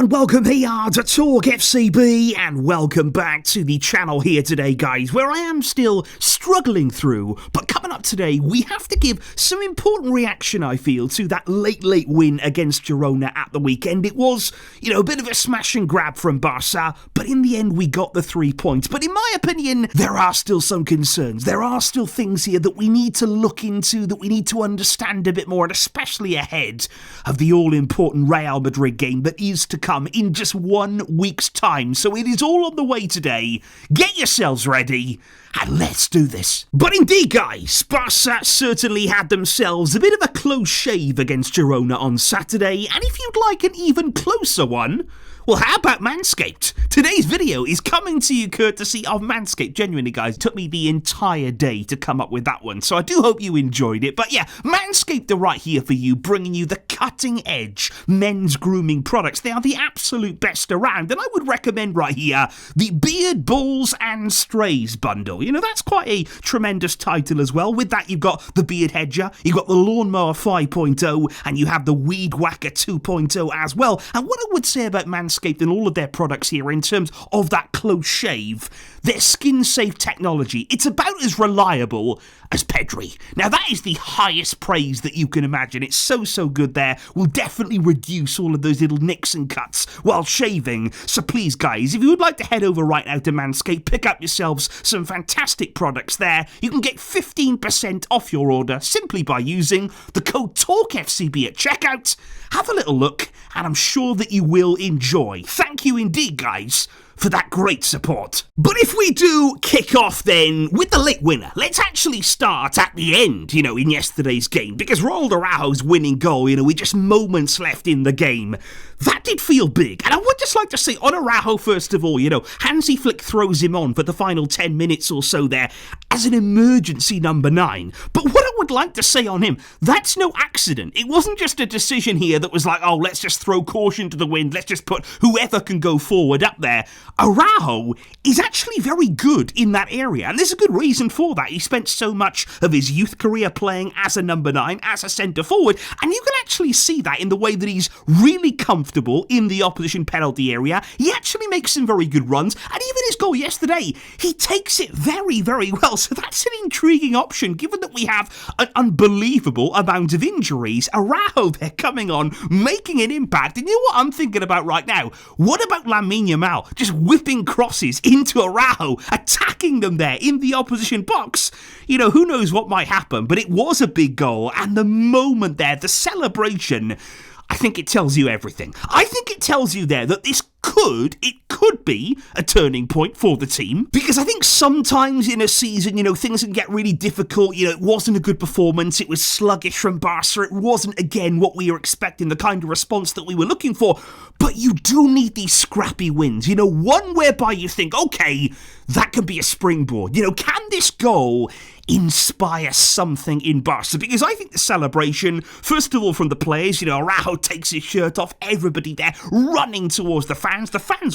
and welcome here to TalkFCB, and welcome back to the channel here today, guys, where I am still struggling through, but coming up today, we have to give some important reaction, I feel, to that late win against Girona at the weekend. It was, a bit of a smash and grab from Barca, but in the end, we got the 3 points. But in my opinion, there are still some concerns. There are still things here that we need to look into, that we need to understand a bit more, and especially ahead of the all-important Real Madrid game that is to come in just 1 week's time. So it is all on the way today. Get yourselves ready and let's do this. But indeed, guys, Barca certainly had themselves a bit of a close shave against Girona on Saturday, and if you'd like an even closer one, well, how about Manscaped? Today's video is coming to you courtesy of Manscaped. Genuinely, guys, it took me the entire day to come up with that one, so I do hope you enjoyed it. But yeah, Manscaped are right here for you, bringing you the cutting-edge men's grooming products. They are the absolute best around, and I would recommend right here the Beard, Balls and Strays bundle. That's quite a tremendous title as well. With that, you've got the Beard Hedger, you've got the Lawnmower 5.0, and you have the Weed Whacker 2.0 as well. And what I would say about Manscaped and all of their products here in terms of that close shave, their skin-safe technology, it's about as reliable as Pedri. Now, that is the highest praise that you can imagine. It's so good there. Will definitely reduce all of those little nicks and cuts while shaving. So please, guys, if you would like to head over right now to Manscaped, pick up yourselves some fantastic products there. You can get 15% off your order simply by using the code TalkFCB at checkout. Have a little look, and I'm sure that you will enjoy. Thank you indeed, guys, for that great support. But if we do kick off then with the late winner, let's actually start at the end, in yesterday's game, because Ronald Araujo's winning goal, with just moments left in the game, that did feel big. And I would just like to say on Araujo, first of all, Hansi Flick throws him on for the final 10 minutes or so there as an emergency number 9. But what I would like to say on him, that's no accident. It wasn't just a decision here that was like, oh, let's just throw caution to the wind, let's just put whoever can go forward up there. Araujo is actually very good in that area, and there's a good reason for that. He spent so much of his youth career playing as a number 9, as a centre forward, and you can actually see that in the way that he's really comfortable in the opposition penalty area. He actually makes some very good runs, and even his goal yesterday, he takes it very well. So that's an intriguing option, given that we have an unbelievable amount of injuries. Araujo there coming on, making an impact, and you know what I'm thinking about right now? What about Lamine Yamal just whipping crosses into Araujo, attacking them there in the opposition box? Who knows what might happen, but it was a big goal, and the moment there, the celebration, I think it tells you everything. I think it tells you there that this could be a turning point for the team, because I think sometimes in a season, things can get really difficult. It wasn't a good performance, it was sluggish from Barca, it wasn't again what we were expecting, the kind of response that we were looking for, but you do need these scrappy wins, one whereby you think, okay, that could be a springboard, can this goal inspire something in Barca? Because I think the celebration, first of all from the players, Araujo takes his shirt off, everybody there running towards the fans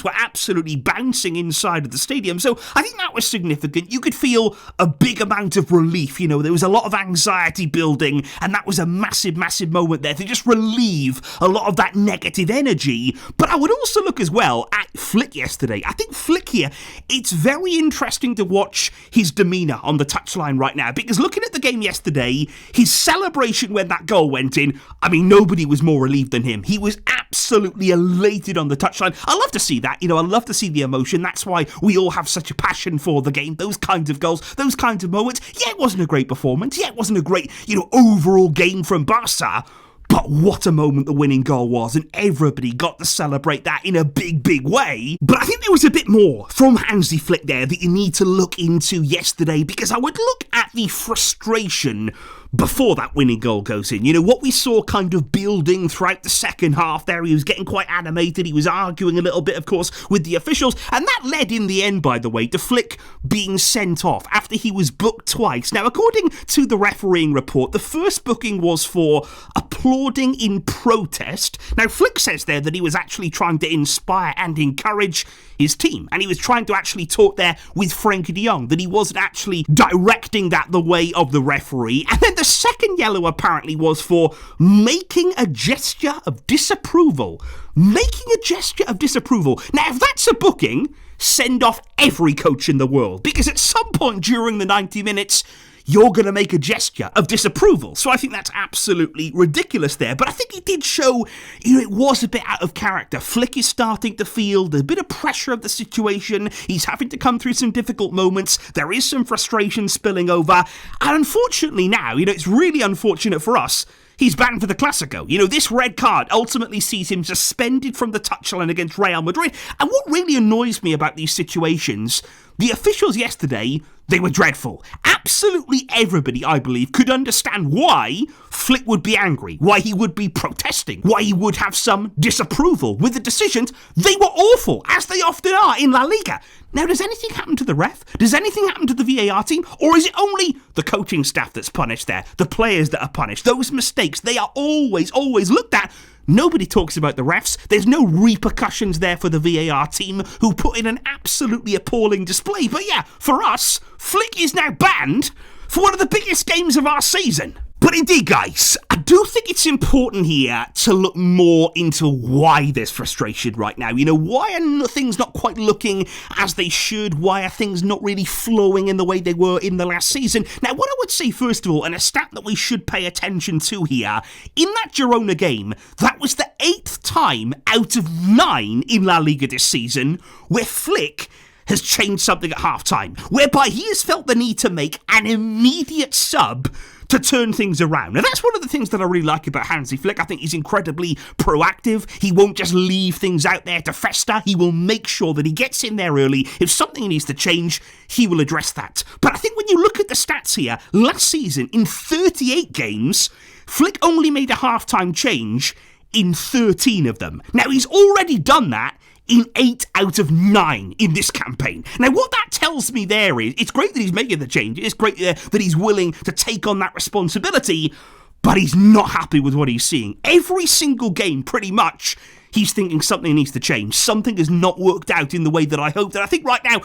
were absolutely bouncing inside of the stadium, so I think that was significant. You could feel a big amount of relief, there was a lot of anxiety building, and that was a massive moment there to just relieve a lot of that negative energy. But I would also look as well at Flick yesterday. I think Flick here, it's very interesting to watch his demeanour on the touchline right now, because looking at the game yesterday, his celebration when that goal went in, nobody was more relieved than him. He was absolutely elated on the touchline. I love to see that, I love to see the emotion. That's why we all have such a passion for the game, those kinds of goals, those kinds of moments. Yeah, it wasn't a great performance. Yeah, it wasn't a great, overall game from Barca. But what a moment the winning goal was, and everybody got to celebrate that in a big way. But I think there was a bit more from Hansi Flick there that you need to look into yesterday, because I would look at the frustration before that winning goal goes in. What we saw kind of building throughout the second half there, he was getting quite animated, he was arguing a little bit, of course, with the officials, and that led in the end, by the way, to Flick being sent off after he was booked twice. Now, according to the refereeing report, the first booking was for applauding in protest. Now, Flick says there that he was actually trying to inspire and encourage his team, and he was trying to actually talk there with Frankie de Jong, that he wasn't actually directing that the way of the referee. And then the second yellow apparently was for making a gesture of disapproval. Making a gesture of disapproval. Now, if that's a booking, send off every coach in the world, because at some point during the 90 minutes, you're going to make a gesture of disapproval. So I think that's absolutely ridiculous there. But I think it did show, it was a bit out of character. Flick is starting to feel the bit of pressure of the situation. He's having to come through some difficult moments. There is some frustration spilling over. And unfortunately now, it's really unfortunate for us, he's banned for the Clasico. This red card ultimately sees him suspended from the touchline against Real Madrid. And what really annoys me about these situations, the officials yesterday, they were dreadful. Absolutely everybody, I believe, could understand why Flick would be angry, why he would be protesting, why he would have some disapproval with the decisions. They were awful, as they often are in La Liga. Now, does anything happen to the ref? Does anything happen to the VAR team? Or is it only the coaching staff that's punished there? The players that are punished? Those mistakes, they are always looked at. Nobody talks about the refs. There's no repercussions there for the VAR team, who put in an absolutely appalling display. But yeah, for us, Flick is now banned for one of the biggest games of our season. But indeed, guys, I do think it's important here to look more into why there's frustration right now. Why are things not quite looking as they should? Why are things not really flowing in the way they were in the last season? Now, what I would say, first of all, and a stat that we should pay attention to here, in that Girona game, that was the 8th time out of 9 in La Liga this season where Flick has changed something at half-time, whereby he has felt the need to make an immediate sub to turn things around. Now, that's one of the things that I really like about Hansi Flick. I think he's incredibly proactive. He won't just leave things out there to fester. He will make sure that he gets in there early. If something needs to change, he will address that. But I think when you look at the stats here, last season, in 38 games, Flick only made a half-time change in 13 of them. Now, he's already done that in 8 out of 9 in this campaign. Now, what that tells me there is, it's great that he's making the change. It's great that he's willing to take on that responsibility, but he's not happy with what he's seeing. Every single game, pretty much, he's thinking something needs to change. Something has not worked out in the way that I hoped. And I think right now,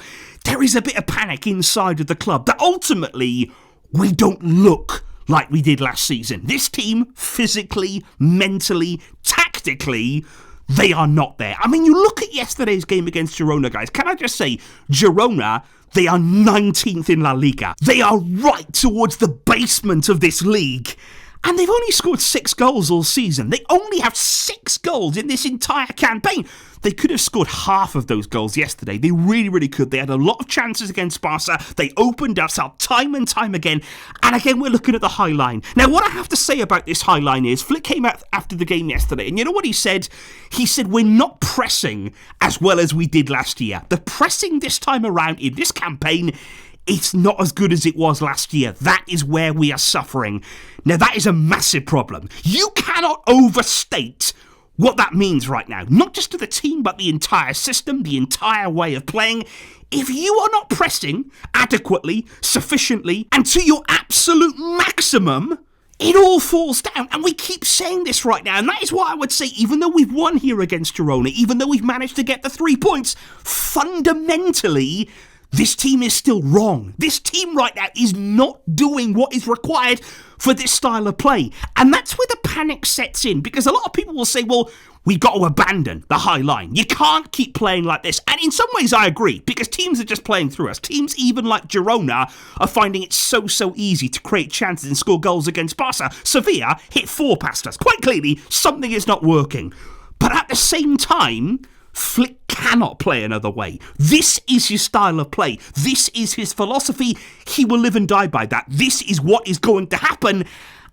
there is a bit of panic inside of the club that ultimately we don't look like we did last season. This team, physically, mentally, tactically, they are not there. I mean, you look at yesterday's game against Girona, guys. Can I just say, Girona, they are 19th in La Liga. They are right towards the basement of this league. And they've only scored 6 goals all season. They only have 6 goals in this entire campaign. They could have scored half of those goals yesterday. They really could. They had a lot of chances against Barca. They opened us up time and time again. And again, we're looking at the high line. Now, what I have to say about this high line is, Flick came out after the game yesterday, and you know what he said? He said, we're not pressing as well as we did last year. The pressing this time around in this campaign, it's not as good as it was last year. That is where we are suffering. Now, that is a massive problem. You cannot overstate what that means right now. Not just to the team, but the entire system, the entire way of playing. If you are not pressing adequately, sufficiently, and to your absolute maximum, it all falls down. And we keep saying this right now. And that is why I would say, even though we've won here against Girona, even though we've managed to get the 3 points, fundamentally, this team is still wrong. This team right now is not doing what is required for this style of play. And that's where the panic sets in, because a lot of people will say, well, we've got to abandon the high line. You can't keep playing like this. And in some ways, I agree, because teams are just playing through us. Teams even like Girona are finding it so easy to create chances and score goals against Barca. Sevilla hit 4 past us. Quite clearly, something is not working. But at the same time, Flick cannot play another way. This is his style of play. This is his philosophy. He will live and die by that. This is what is going to happen.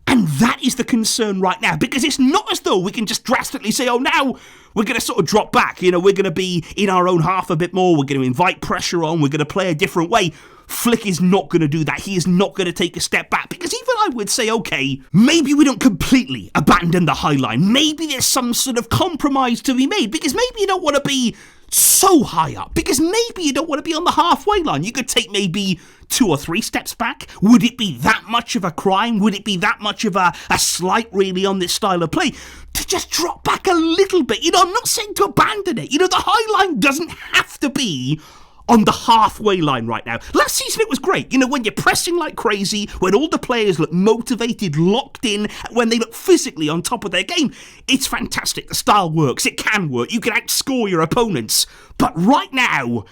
And that is the concern right now, because it's not as though we can just drastically say, oh, now we're going to sort of drop back. We're going to be in our own half a bit more. We're going to invite pressure on. We're going to play a different way. Flick is not going to do that. He is not going to take a step back, because even I would say, okay, maybe we don't completely abandon the high line. Maybe there's some sort of compromise to be made, because maybe you don't want to be so high up, because maybe you don't want to be on the halfway line. You could take maybe 2 or 3 steps back. Would it be that much of a crime? Would it be that much of a slight, really, on this style of play to just drop back a little bit? I'm not saying to abandon it. The high line doesn't have to be on the halfway line right now. Last season it was great, you know, when you're pressing like crazy, when all the players look motivated, locked in, when they look physically on top of their game. It's fantastic. The style works. It can work. You can outscore your opponents. But right now,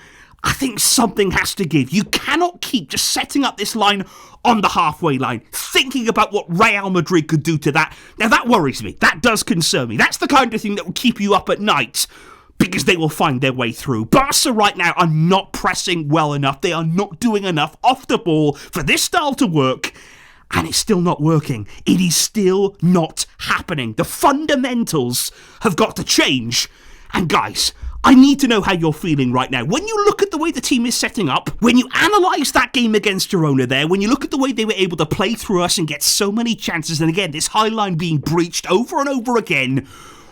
I think something has to give. You cannot keep just setting up this line on the halfway line, thinking about what Real Madrid could do to that. Now that worries me. That does concern me. That's the kind of thing that will keep you up at night, because they will find their way through. Barca right now are not pressing well enough. They are not doing enough off the ball for this style to work. And it's still not working. It is still not happening. The fundamentals have got to change. And guys, I need to know how you're feeling right now. When you look at the way the team is setting up, when you analyse that game against Girona there, when you look at the way they were able to play through us and get so many chances, and again, this high line being breached over and over again,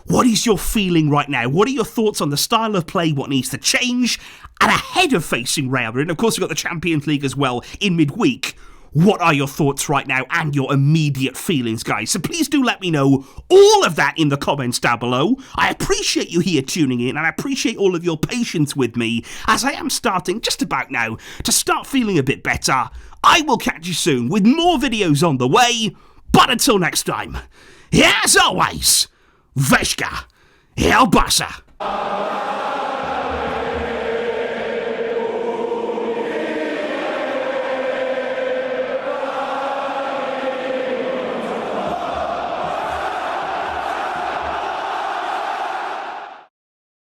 what is your feeling right now? What are your thoughts on the style of play, what needs to change? And ahead of facing Real Madrid, and of course we've got the Champions League as well in midweek, what are your thoughts right now and your immediate feelings, guys? So please do let me know all of that in the comments down below. I appreciate you here tuning in, and I appreciate all of your patience with me as I am starting just about now to start feeling a bit better. I will catch you soon with more videos on the way, but until next time, as always, Veshka, El Barça.